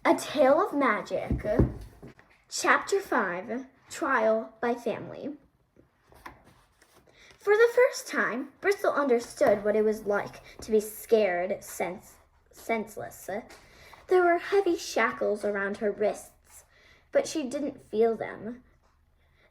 A Tale of Magic, Chapter 5, Trial by Family. For the first time, Bristol understood what it was like to be scared senseless. There were heavy shackles around her wrists, but she didn't feel them.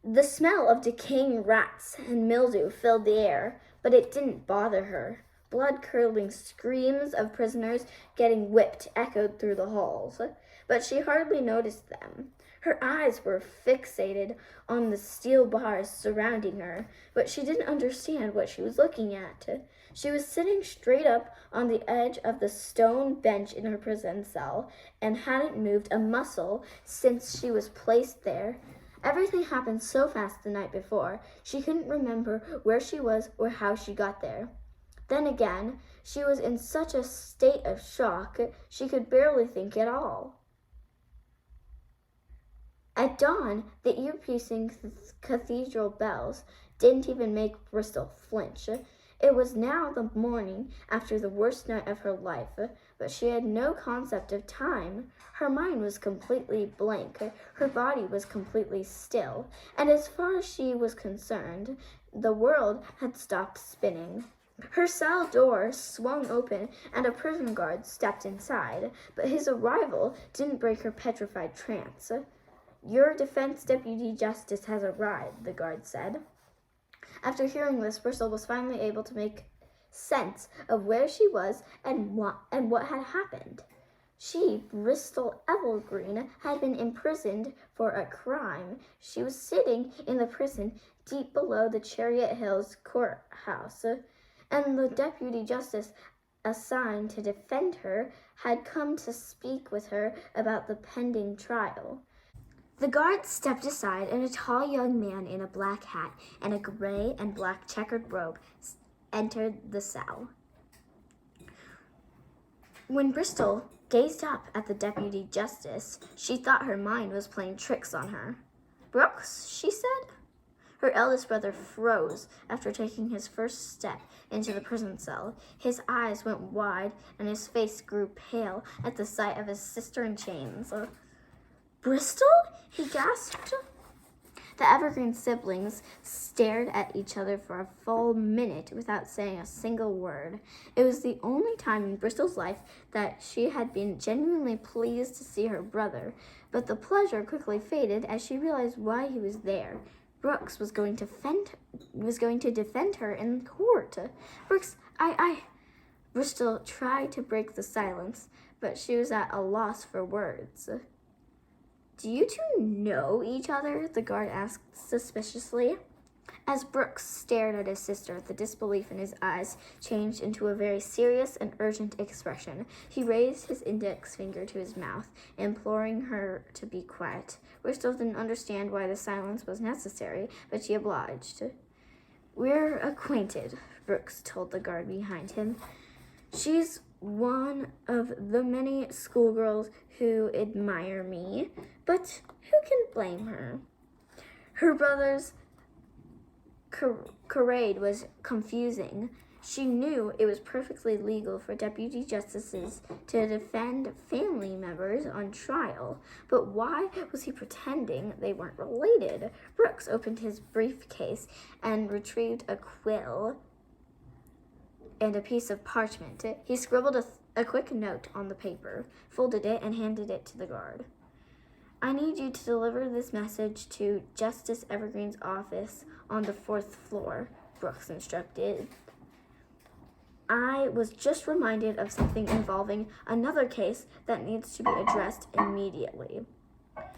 The smell of decaying rats and mildew filled the air, but it didn't bother her. Blood-curdling screams of prisoners getting whipped echoed through the halls, but she hardly noticed them. Her eyes were fixated on the steel bars surrounding her, but she didn't understand what she was looking at. She was sitting straight up on the edge of the stone bench in her prison cell and hadn't moved a muscle since she was placed there. Everything happened so fast the night before, she couldn't remember where she was or how she got there. Then again, she was in such a state of shock, she could barely think at all. At dawn, the ear-piercing cathedral bells didn't even make Bristol flinch. It was now the morning after the worst night of her life, but she had no concept of time. Her mind was completely blank, her body was completely still, and as far as she was concerned, the world had stopped spinning. Her cell door swung open and a prison guard stepped inside, but his arrival didn't break her petrified trance. "Your defense deputy justice has arrived," the guard said. After hearing this, Bristol was finally able to make sense of where she was and what had happened. She, Bristol Evergreen, had been imprisoned for a crime. She was sitting in the prison deep below the Chariot Hills courthouse, and the deputy justice assigned to defend her had come to speak with her about the pending trial. The guard stepped aside, and a tall young man in a black hat and a gray and black checkered robe entered the cell. When Bristol gazed up at the deputy justice, she thought her mind was playing tricks on her. "Brooks," she said. Her eldest brother froze after taking his first step into the prison cell. His eyes went wide, and his face grew pale at the sight of his sister in chains. "Bristol?" he gasped. The Evergreen siblings stared at each other for a full minute without saying a single word. It was the only time in Bristol's life that she had been genuinely pleased to see her brother, but the pleasure quickly faded as she realized why he was there. Brooks was going to defend her in court. "Brooks, Bristol tried to break the silence, but she was at a loss for words. "Do you two know each other?" the guard asked suspiciously. As Brooks stared at his sister, the disbelief in his eyes changed into a very serious and urgent expression. He raised his index finger to his mouth, imploring her to be quiet. Bristol didn't understand why the silence was necessary, but she obliged. "We're acquainted," Brooks told the guard behind him. "She's one of the many schoolgirls who admire me, but who can blame her?" Her brother's charade was confusing. She knew it was perfectly legal for deputy justices to defend family members on trial, but why was he pretending they weren't related? Brooks opened his briefcase and retrieved a quill and a piece of parchment. He scribbled a quick note on the paper, folded it, and handed it to the guard. "I need you to deliver this message to Justice Evergreen's office on the 4th floor, Brooks instructed. "I was just reminded of something involving another case that needs to be addressed immediately."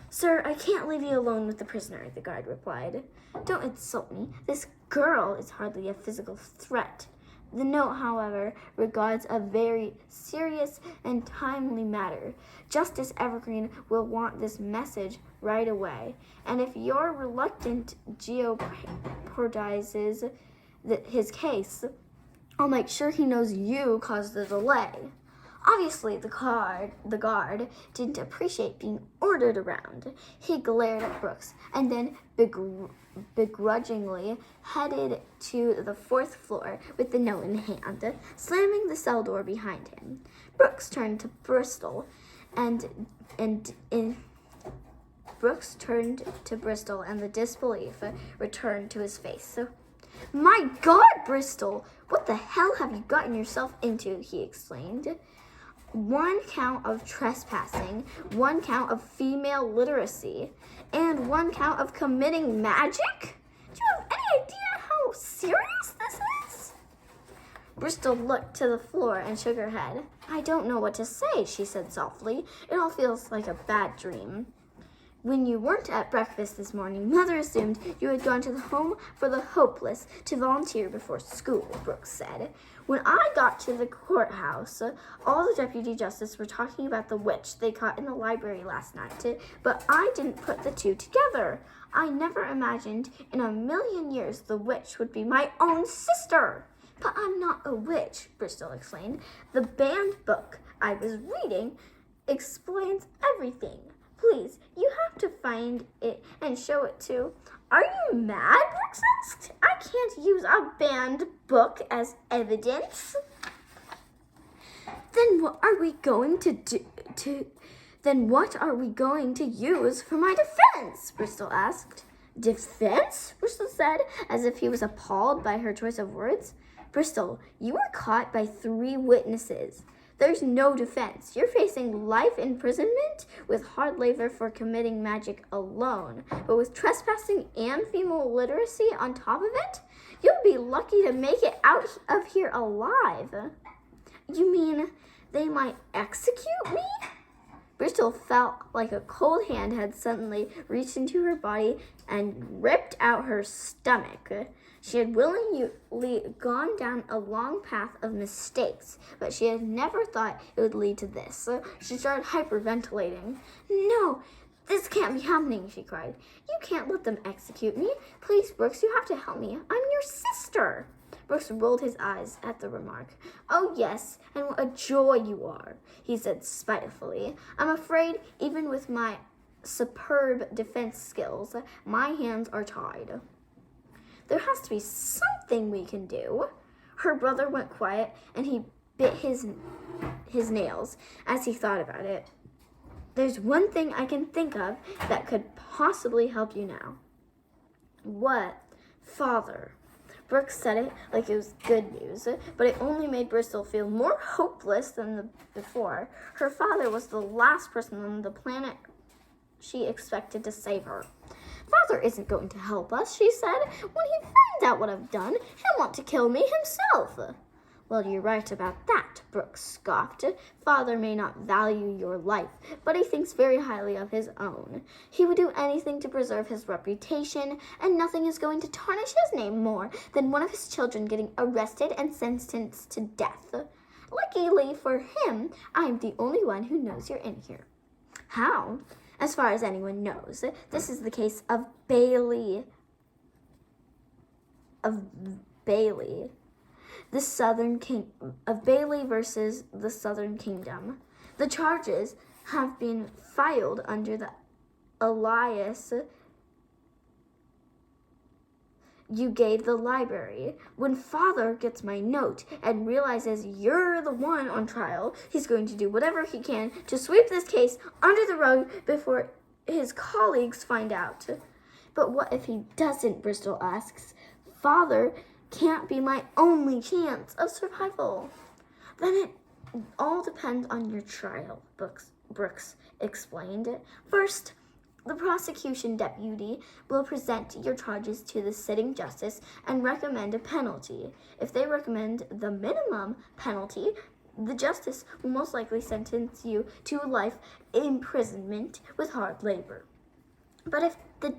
"Sir, I can't leave you alone with the prisoner," the guard replied. "Don't insult me. This girl is hardly a physical threat. The note, however, regards a very serious and timely matter. Justice Evergreen will want this message right away, and if your reluctant jeopardizes his case, I'll make sure he knows you caused the delay." Obviously, the guard didn't appreciate being ordered around. He glared at Brooks and then begrudgingly headed to the 4th floor with the note in hand, slamming the cell door behind him. Brooks turned to Bristol and and in Brooks turned to Bristol, and the disbelief returned to his face. So, "My God, Bristol, what the hell have you gotten yourself into?" he exclaimed. "One count of trespassing, one count of female literacy, and one count of committing magic? Do you have any idea how serious this is?" Bristol looked to the floor and shook her head. "I don't know what to say," she said softly. "It all feels like a bad dream." "When you weren't at breakfast this morning, Mother assumed you had gone to the Home for the Hopeless to volunteer before school," Brooks said. "When I got to the courthouse, all the deputy justices were talking about the witch they caught in the library last night, but I didn't put the two together. I never imagined in a million years the witch would be my own sister." "But I'm not a witch," Bristol explained. "The banned book I was reading explains everything. Please, you have to find it and show it to." "Are you mad?" Brooks asked. "I can't use a banned book as evidence." Then what are we going to use for my defense?" Bristol asked. "Defense?" Bristol said, as if he was appalled by her choice of words. "Bristol, you were caught by 3 witnesses. There's no defense. You're facing life imprisonment with hard labor for committing magic alone. But with trespassing and female literacy on top of it, you'll be lucky to make it out of here alive." "You mean they might execute me?" Bristol felt like a cold hand had suddenly reached into her body and ripped out her stomach. She had willingly gone down a long path of mistakes, but she had never thought it would lead to this. She started hyperventilating. "No, this can't be happening," she cried. "You can't let them execute me. Please, Brooks, you have to help me. I'm your sister." Brooks rolled his eyes at the remark. "Oh, yes, and what a joy you are," he said spitefully. "I'm afraid, even with my superb defense skills, my hands are tied." "There has to be something we can do." Her brother went quiet, and he bit his nails as he thought about it. "There's one thing I can think of that could possibly help you now." "What?" "Father." Brooks said it like it was good news, but it only made Bristol feel more hopeless than before. Her father was the last person on the planet she expected to save her. "Father isn't going to help us," she said. "When he finds out what I've done, he'll want to kill me himself." "Well, you're right about that," Brooks scoffed. "Father may not value your life, but he thinks very highly of his own. He would do anything to preserve his reputation, and nothing is going to tarnish his name more than one of his children getting arrested and sentenced to death. Luckily for him, I'm the only one who knows you're in here." "How?" "As far as anyone knows, this is the case of Bailey. Bailey versus the Southern Kingdom. The charges have been filed under the alias you gave the library. When Father gets my note and realizes you're the one on trial, he's going to do whatever he can to sweep this case under the rug before his colleagues find out." "But what if he doesn't?" Bristol asks. "Father can't be my only chance of survival." "Then it all depends on your trial," Brooks explained. "First, the prosecution deputy will present your charges to the sitting justice and recommend a penalty. If they recommend the minimum penalty, the justice will most likely sentence you to life imprisonment with hard labor. But if the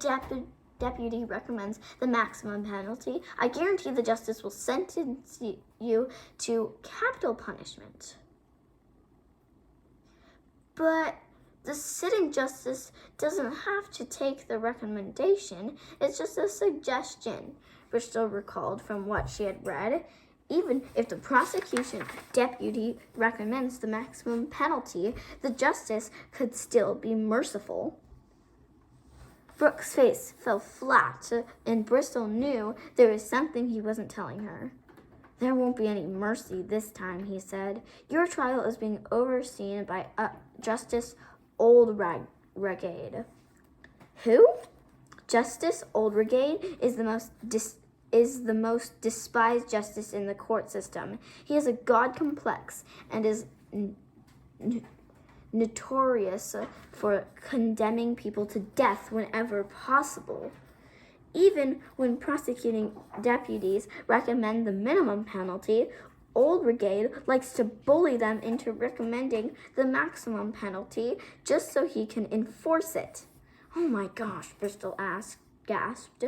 deputy recommends the maximum penalty, I guarantee the justice will sentence you to capital punishment." "But the sitting justice doesn't have to take the recommendation. It's just a suggestion," Bristol recalled from what she had read. "Even if the prosecution deputy recommends the maximum penalty, the justice could still be merciful." Brooks' face fell flat, and Bristol knew there was something he wasn't telling her. "There won't be any mercy this time," he said. "Your trial is being overseen by Justice Oldregade. Who? Justice Oldregade is the most despised justice in the court system. He has a god complex and is notorious for condemning people to death whenever possible. Even when prosecuting deputies recommend the minimum penalty, Oldregade likes to bully them into recommending the maximum penalty just so he can enforce it. Oh my gosh, Bristol gasped.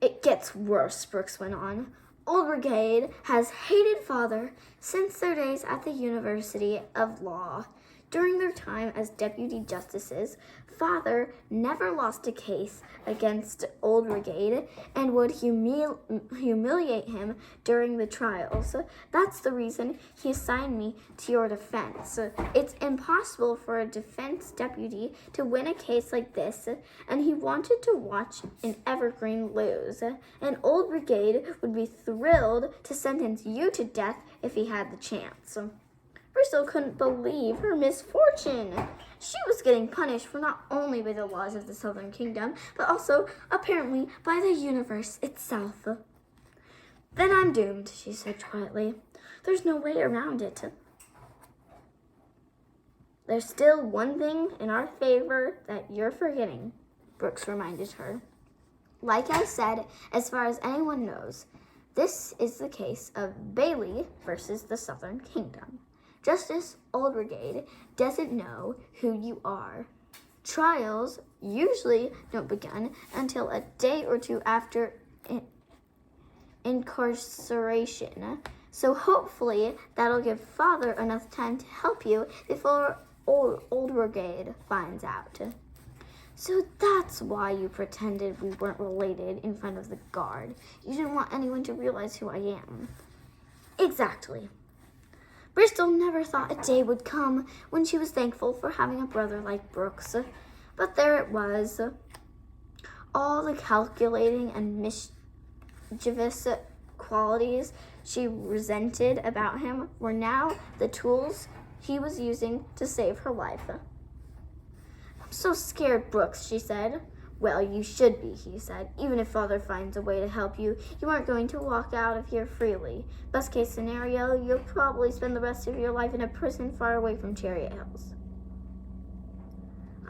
It gets worse, Brooks went on. Oldregade has hated Father since their days at the University of Law. During their time as deputy justices, Father never lost a case against Oldregade and would humiliate him during the trials. That's the reason he assigned me to your defense. It's impossible for a defense deputy to win a case like this, and he wanted to watch an Evergreen lose. And Oldregade would be thrilled to sentence you to death if he had the chance. Bristol couldn't believe her misfortune. She was getting punished for not only by the laws of the Southern Kingdom, but also, apparently, by the universe itself. Then I'm doomed, she said quietly. There's no way around it. There's still one thing in our favor that you're forgetting, Brooks reminded her. Like I said, as far as anyone knows, this is the case of Bailey versus the Southern Kingdom. Justice Oldregade doesn't know who you are. Trials usually don't begin until a day or two after incarceration. So hopefully that'll give Father enough time to help you before Oldregade finds out. So that's why you pretended we weren't related in front of the guard. You didn't want anyone to realize who I am. Exactly. Bristol never thought a day would come when she was thankful for having a brother like Brooks. But there it was. All the calculating and mischievous qualities she resented about him were now the tools he was using to save her life. I'm so scared, Brooks, she said. Well, you should be, he said. Even if Father finds a way to help you, you aren't going to walk out of here freely. Best case scenario, you'll probably spend the rest of your life in a prison far away from Chariot Hills.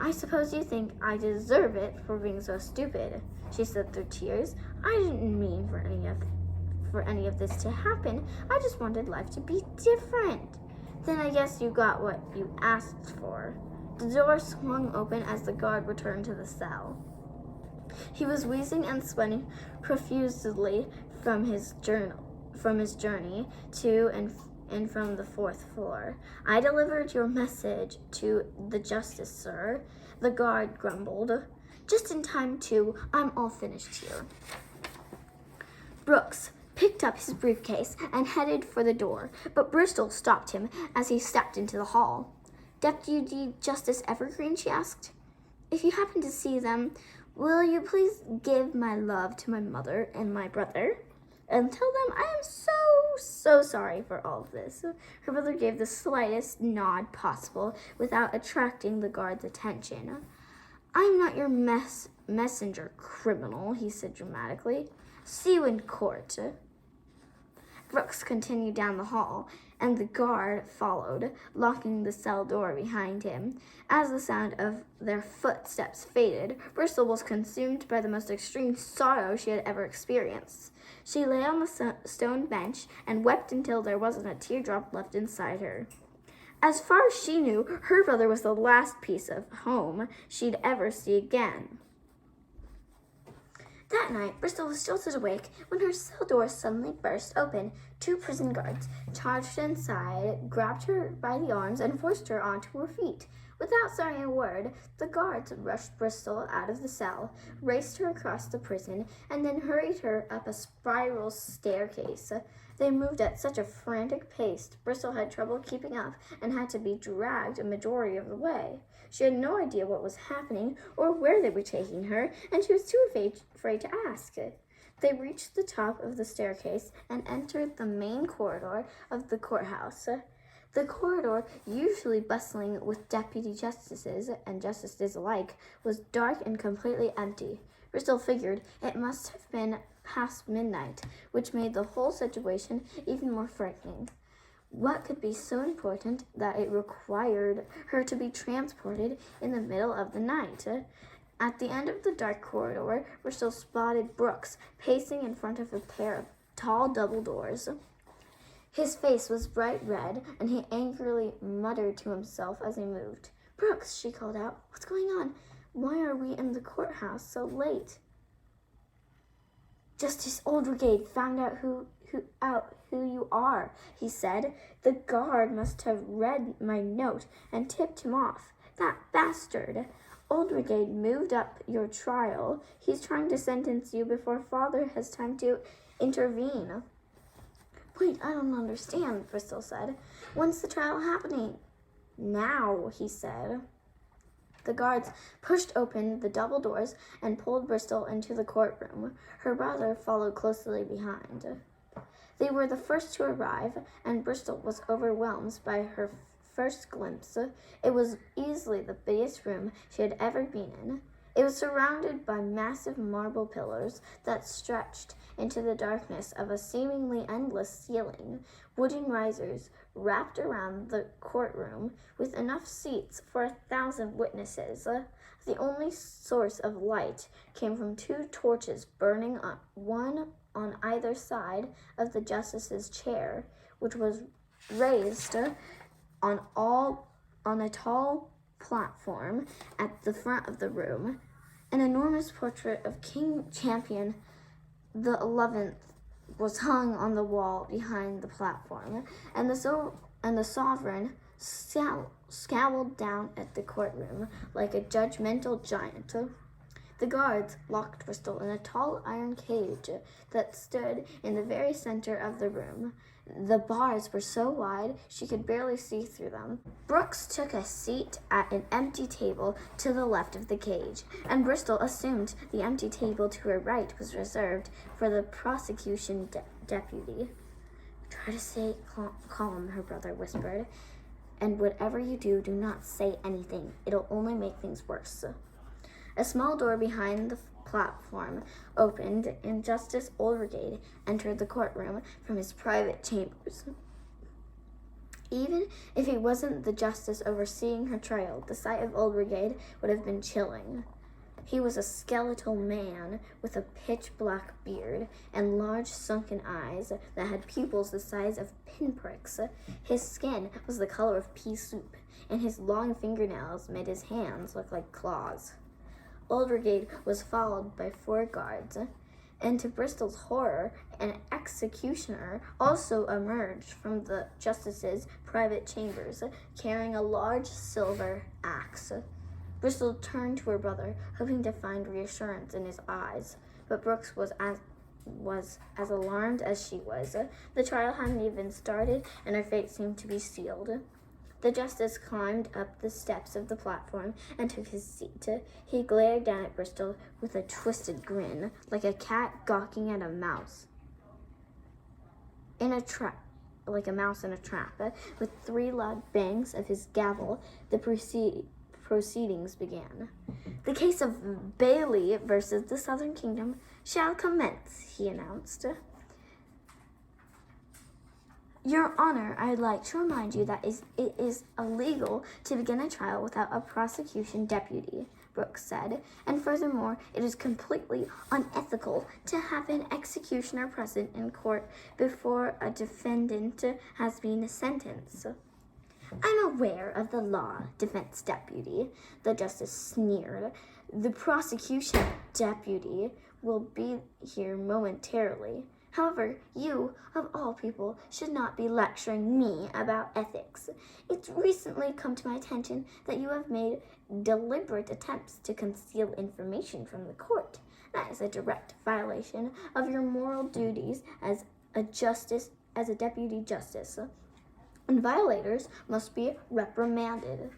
I suppose you think I deserve it for being so stupid, she said through tears. I didn't mean for any of this to happen. I just wanted life to be different. Then I guess you got what you asked for. The door swung open as the guard returned to the cell. He was wheezing and sweating profusely from his journey to and from the fourth floor. I delivered your message to the justice, sir, the guard grumbled. Just in time, too. I'm all finished here. Brooks picked up his briefcase and headed for the door, but Bristol stopped him as he stepped into the hall. Deputy Justice Evergreen, she asked. If you happen to see them, will you please give my love to my mother and my brother? And tell them I am so sorry for all of this. Her brother gave the slightest nod possible without attracting the guard's attention. I'm not your messenger, criminal, he said dramatically. See you in court. Brooks continued down the hall, and the guard followed, locking the cell door behind him. As the sound of their footsteps faded, Bristol was consumed by the most extreme sorrow she had ever experienced. She lay on the stone bench and wept until there wasn't a teardrop left inside her. As far as she knew, her brother was the last piece of home she'd ever see again. That night, Bristol was jolted awake when her cell door suddenly burst open. 2 prison guards charged inside, grabbed her by the arms, and forced her onto her feet. Without saying a word, the guards rushed Bristol out of the cell, raced her across the prison, and then hurried her up a spiral staircase. They moved at such a frantic pace, Bristol had trouble keeping up and had to be dragged a majority of the way. She had no idea what was happening or where they were taking her, and she was too afraid to ask. They reached the top of the staircase and entered the main corridor of the courthouse. The corridor, usually bustling with deputy justices and justices alike, was dark and completely empty. Bristol figured it must have been past midnight, which made the whole situation even more frightening. What could be so important that it required her to be transported in the middle of the night? At the end of the dark corridor, Bristol spotted Brooks pacing in front of a pair of tall double doors. His face was bright red, and he angrily muttered to himself as he moved. "Brooks," she called out, "what's going on? Why are we in the courthouse so late?" "Justice Aldrich found out who you are," he said. "The guard must have read my note and tipped him off. That bastard! Aldrich moved up your trial. He's trying to sentence you before Father has time to intervene." "Wait, I don't understand," Bristol said. "When's the trial happening?" "Now," he said. The guards pushed open the double doors and pulled Bristol into the courtroom. Her brother followed closely behind. They were the first to arrive, and Bristol was overwhelmed by her first glimpse. It was easily the biggest room she had ever been in. It was surrounded by massive marble pillars that stretched into the darkness of a seemingly endless ceiling. Wooden risers wrapped around the courtroom with enough seats for 1,000 witnesses. The only source of light came from 2 torches burning one on either side of the justice's chair, which was raised on a tall platform at the front of the room. An enormous portrait of King Champion the 11th was hung on the wall behind the platform, and the sovereign scowled down at the courtroom like a judgmental giant. The guards locked Bristol in a tall iron cage that stood in the very center of the room. The bars were so wide she could barely see through them. Brooks took a seat at an empty table to the left of the cage, and Bristol assumed the empty table to her right was reserved for the prosecution deputy. "Try to stay calm," her brother whispered, "and whatever you do, do not say anything. It'll only make things worse." A small door behind the platform opened, and Justice Aldrich entered the courtroom from his private chambers. Even if he wasn't the justice overseeing her trial, the sight of Aldrich would have been chilling. He was a skeletal man with a pitch-black beard and large sunken eyes that had pupils the size of pinpricks. His skin was the color of pea soup, and his long fingernails made his hands look like claws. Aldrich was followed by 4 guards, and to Bristol's horror, an executioner also emerged from the justice's private chambers, carrying a large silver axe. Bristol turned to her brother, hoping to find reassurance in his eyes, but Brooks was as alarmed as she was. The trial hadn't even started, and her fate seemed to be sealed. The justice climbed up the steps of the platform and took his seat. He glared down at Bristol with a twisted grin, like a cat gawking at a mouse in a trap. Like a mouse in a trap. With 3 loud bangs of his gavel, the proceedings began. "The case of Bailey versus the Southern Kingdom shall commence," he announced. "Your Honor, I'd like to remind you that it is illegal to begin a trial without a prosecution deputy," Brooks said, "and furthermore, it is completely unethical to have an executioner present in court before a defendant has been sentenced." "I'm aware of the law, defense deputy," the justice sneered. "The prosecution deputy will be here momentarily. However, you, of all people, should not be lecturing me about ethics. It's recently come to my attention that you have made deliberate attempts to conceal information from the court. That is a direct violation of your moral duties as a deputy justice, and violators must be reprimanded."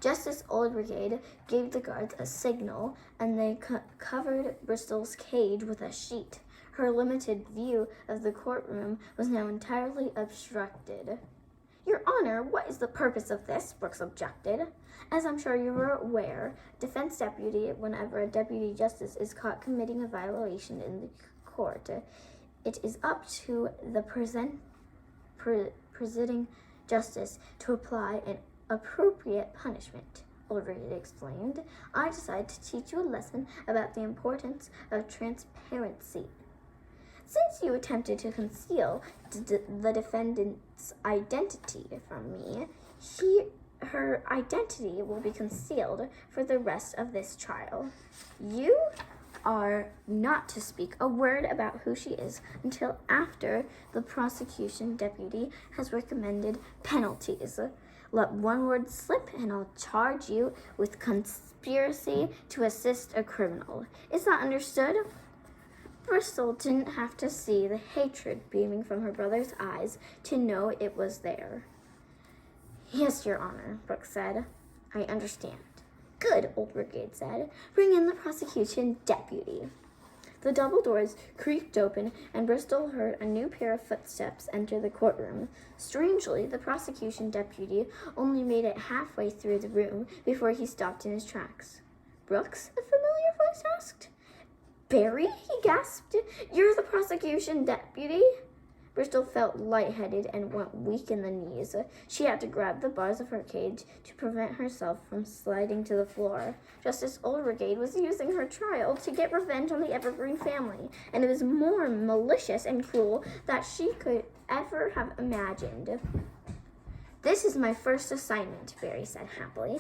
Justice Aldrich gave the guards a signal, and they covered Bristol's cage with a sheet. Her limited view of the courtroom was now entirely obstructed. Your Honor, what is the purpose of this? Brooks objected. As I'm sure you are aware, defense deputy, whenever a deputy justice is caught committing a violation in the court, it is up to the presiding justice to apply an appropriate punishment. Ulrich explained. I decided to teach you a lesson about the importance of transparency. Since you attempted to conceal the defendant's identity from me, her identity will be concealed for the rest of this trial. You are not to speak a word about who she is until after the prosecution deputy has recommended penalties. Let one word slip and I'll charge you with conspiracy to assist a criminal. Is that understood? Bristol didn't have to see the hatred beaming from her brother's eyes to know it was there. Yes, Your Honor, Brooks said. I understand. Good, Old Brigade said. Bring in the prosecution deputy. The double doors creaked open, and Bristol heard a new pair of footsteps enter the courtroom. Strangely, the prosecution deputy only made it halfway through the room before he stopped in his tracks. Brooks? A familiar voice asked. Barry? He gasped. You're the prosecution deputy? Bristol felt lightheaded and went weak in the knees. She had to grab the bars of her cage to prevent herself from sliding to the floor. Justice Ulrigade was using her trial to get revenge on the Evergreen family, and it was more malicious and cruel than she could ever have imagined. This is my first assignment, Barry said happily.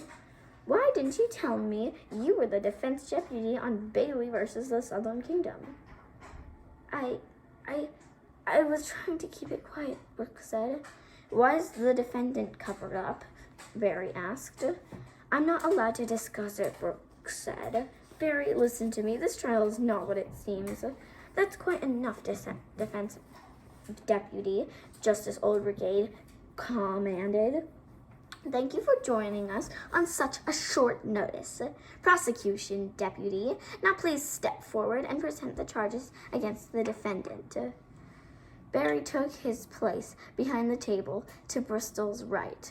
Why didn't you tell me you were the defense deputy on Bailey versus the Southern Kingdom? I was trying to keep it quiet, Brooks said. Why is the defendant covered up? Barry asked. I'm not allowed to discuss it, Brooks said. Barry, listen to me. This trial is not what it seems. That's quite enough, defense deputy, Justice Oldbrigade commanded. Thank you for joining us on such a short notice. Prosecution deputy, now please step forward and present the charges against the defendant. Barry took his place behind the table to Bristol's right.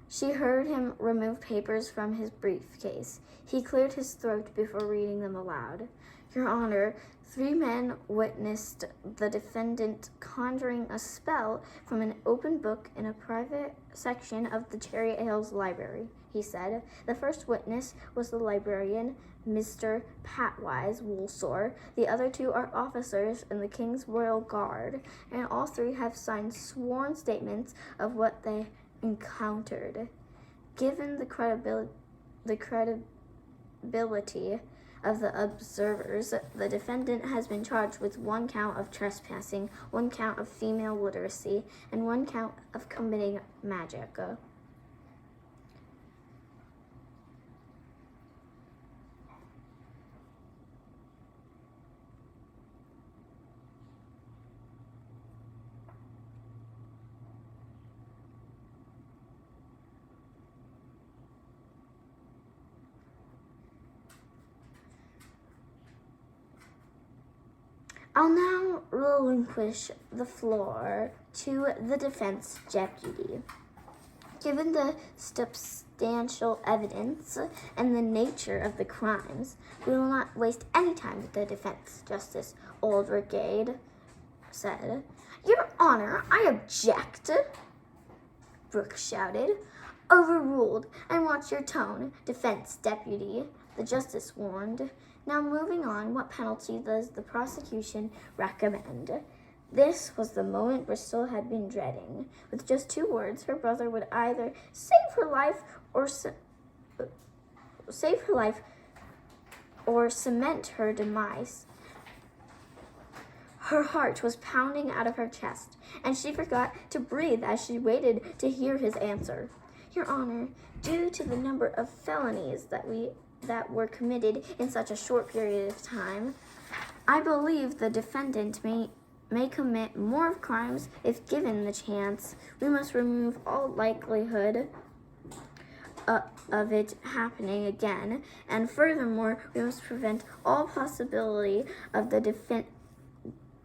She heard him remove papers from his briefcase. He cleared his throat before reading them aloud. Your Honor, 3 men witnessed the defendant conjuring a spell from an open book in a private section of the Chariot Hills Library, he said. The first witness was the librarian, Mr. Patwise Woolsore. The other 2 are officers in the King's Royal Guard, and all 3 have signed sworn statements of what they encountered. Given the credibility of the observers, the defendant has been charged with 1 count of trespassing, 1 count of female literacy, and 1 count of committing magic. I'll now relinquish the floor to the defense deputy. Given the substantial evidence and the nature of the crimes, we will not waste any time with the defense, Justice Oldbrigade said. Your Honor, I object, Brooks shouted. Overruled, and watch your tone, defense deputy, the justice warned. Now moving on, what penalty does the prosecution recommend? This was the moment Bristol had been dreading. With just 2 words, her brother would either save her life or cement her demise. Her heart was pounding out of her chest, and she forgot to breathe as she waited to hear his answer. Your Honor, due to the number of felonies that were committed in such a short period of time, I believe the defendant may commit more crimes if given the chance. We must remove all likelihood of it happening again, and furthermore, we must prevent all possibility of the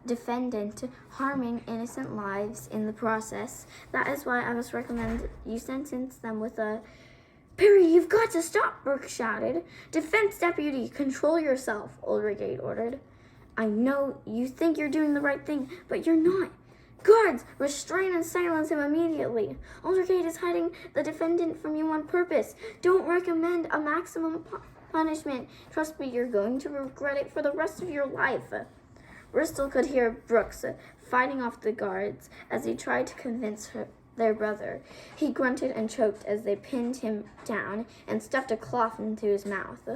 defendant, harming innocent lives in the process. That is why I must recommend you sentence them with a Barry, you've got to stop, Brooks shouted. Defense deputy, control yourself, Oldregate ordered. I know you think you're doing the right thing, but you're not. Guards, restrain and silence him immediately. Oldregate is hiding the defendant from you on purpose. Don't recommend a maximum punishment. Trust me, you're going to regret it for the rest of your life. Bristol could hear Brooks fighting off the guards as he tried to convince their brother. He grunted and choked as they pinned him down and stuffed a cloth into his mouth.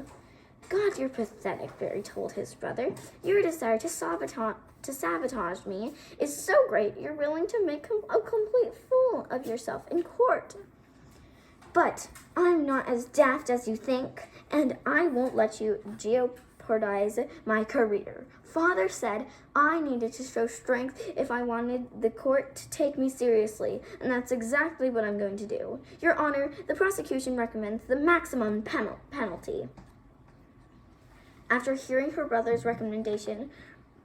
God, you're pathetic, Barry told his brother. Your desire to sabotage me is so great you're willing to make a complete fool of yourself in court. But I'm not as daft as you think, and I won't let you jeopardize my career. Father said I needed to show strength if I wanted the court to take me seriously, and that's exactly what I'm going to do. Your Honor, the prosecution recommends the maximum penalty. After hearing her brother's recommendation,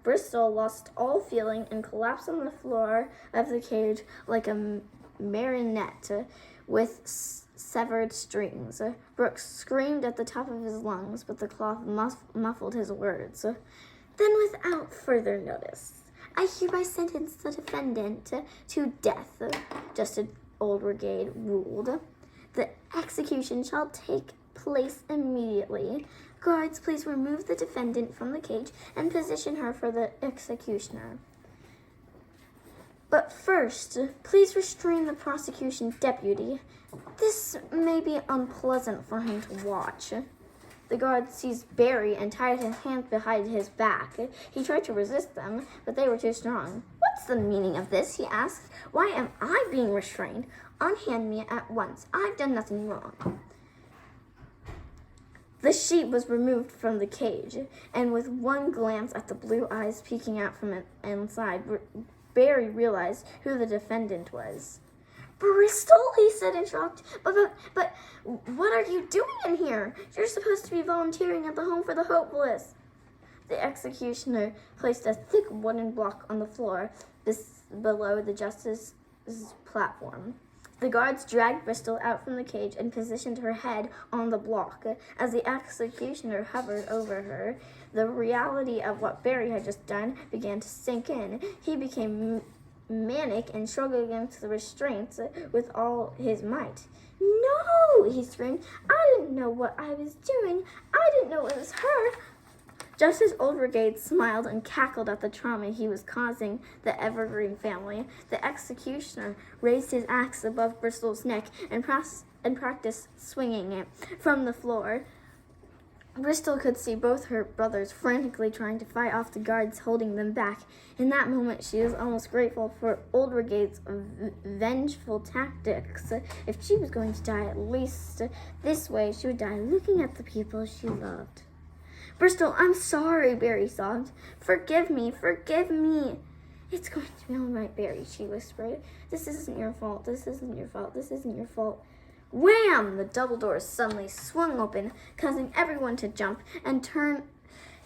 Bristol lost all feeling and collapsed on the floor of the cage like a marionette with severed strings. Brooks screamed at the top of his lungs, but the cloth muffled his words. Then, without further notice, I hereby sentence the defendant to death, Justice Oldregate ruled. The execution shall take place immediately. Guards, please remove the defendant from the cage and position her for the executioner. But first, please restrain the prosecution deputy. This may be unpleasant for him to watch. The guard seized Barry and tied his hands behind his back. He tried to resist them, but they were too strong. What's the meaning of this? He asked. Why am I being restrained? Unhand me at once. I've done nothing wrong. The sheet was removed from the cage, and with one glance at the blue eyes peeking out from inside, Barry realized who the defendant was. Bristol, he said in shock. But what are you doing in here? You're supposed to be volunteering at the Home for the Hopeless. The executioner placed a thick wooden block on the floor below the justice's platform. The guards dragged Bristol out from the cage and positioned her head on the block. As the executioner hovered over her, the reality of what Barry had just done began to sink in. He became manic and struggled against the restraints with all his might. No, he screamed. I didn't know what I was doing. I didn't know it was her. Justice Oldregate smiled and cackled at the trauma he was causing the Evergreen family. The executioner raised his axe above Bristol's neck and practiced swinging it from the floor. Bristol could see both her brothers frantically trying to fight off the guards holding them back. In that moment, she was almost grateful for Oldregate's vengeful tactics. If she was going to die, at least this way, she would die looking at the people she loved. Bristol, I'm sorry, Barry sobbed. Forgive me. It's going to be all right, Barry, she whispered. This isn't your fault. Wham! The double doors suddenly swung open, causing everyone to jump and turn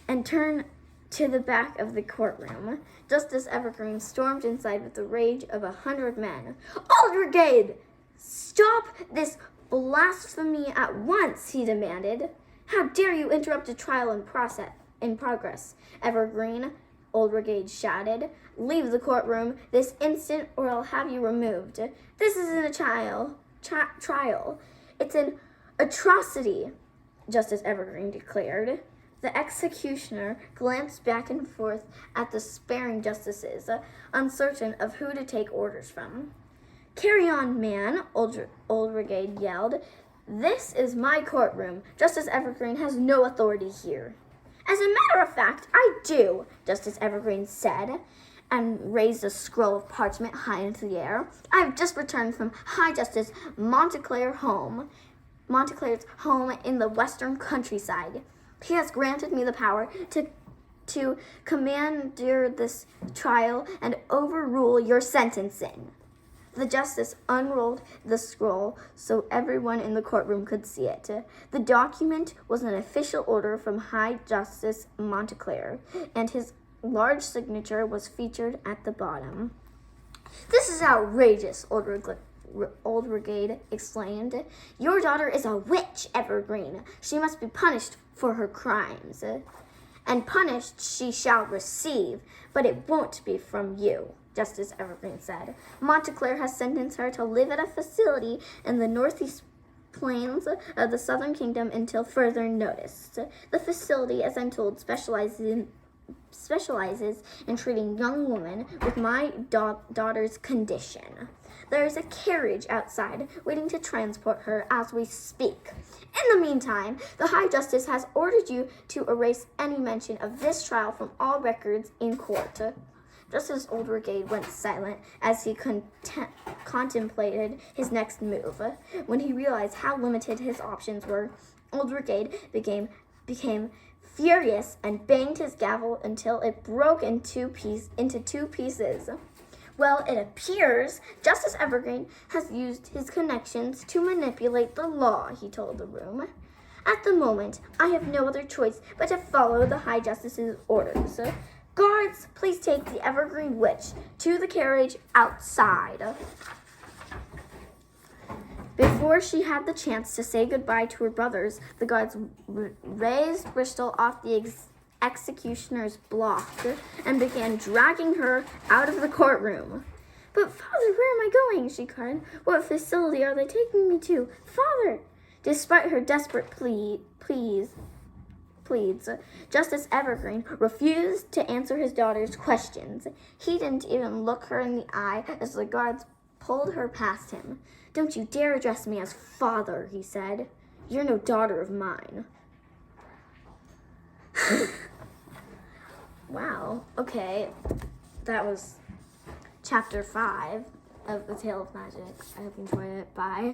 to the back of the courtroom. Justice Evergreen stormed inside with the rage of 100 men. Oldregate! Stop this blasphemy at once, he demanded. How dare you interrupt a trial in progress, Evergreen, Oldregate shouted. Leave the courtroom this instant or I'll have you removed. This isn't a trial. It's an atrocity, Justice Evergreen declared. The executioner glanced back and forth at the sparing justices, uncertain of who to take orders from. Carry on, man, Oldregate yelled. This is my courtroom. Justice Evergreen has no authority here. As a matter of fact, I do, Justice Evergreen said, and raised a scroll of parchment high into the air. I have just returned from High Justice Montclair's home in the western countryside. He has granted me the power to commandeer this trial and overrule your sentencing. The justice unrolled the scroll so everyone in the courtroom could see it. The document was an official order from High Justice Montclair, and his large signature was featured at the bottom. "This is outrageous," Old Brigade exclaimed. "Your daughter is a witch, Evergreen. She must be punished for her crimes. And punished she shall receive, but it won't be from you," Justice Evergreen said. "Montclair has sentenced her to live at a facility in the northeast plains of the Southern Kingdom until further notice. The facility, as I'm told, specializes in treating young women with my daughter's condition. There is a carriage outside waiting to transport her as we speak. In the meantime, the High Justice has ordered you to erase any mention of this trial from all records in court." Justice Old Brigade went silent as he contemplated his next move. When he realized how limited his options were, Old Brigade became furious and banged his gavel until it broke into two pieces. "Well, it appears Justice Evergreen has used his connections to manipulate the law," he told the room. "At the moment, I have no other choice but to follow the High Justice's orders. Guards, please take the Evergreen Witch to the carriage outside." Before she had the chance to say goodbye to her brothers, the guards raised Bristol off the executioner's block and began dragging her out of the courtroom. "But Father, where am I going?" she cried. "What facility are they taking me to? Father!" Despite her desperate pleads, Justice Evergreen refused to answer his daughter's questions. He didn't even look her in the eye as the guards pulled her past him. "Don't you dare address me as father," he said. "You're no daughter of mine." Wow. Okay. That was chapter 5 of The Tale of Magic. I hope you enjoyed it. Bye.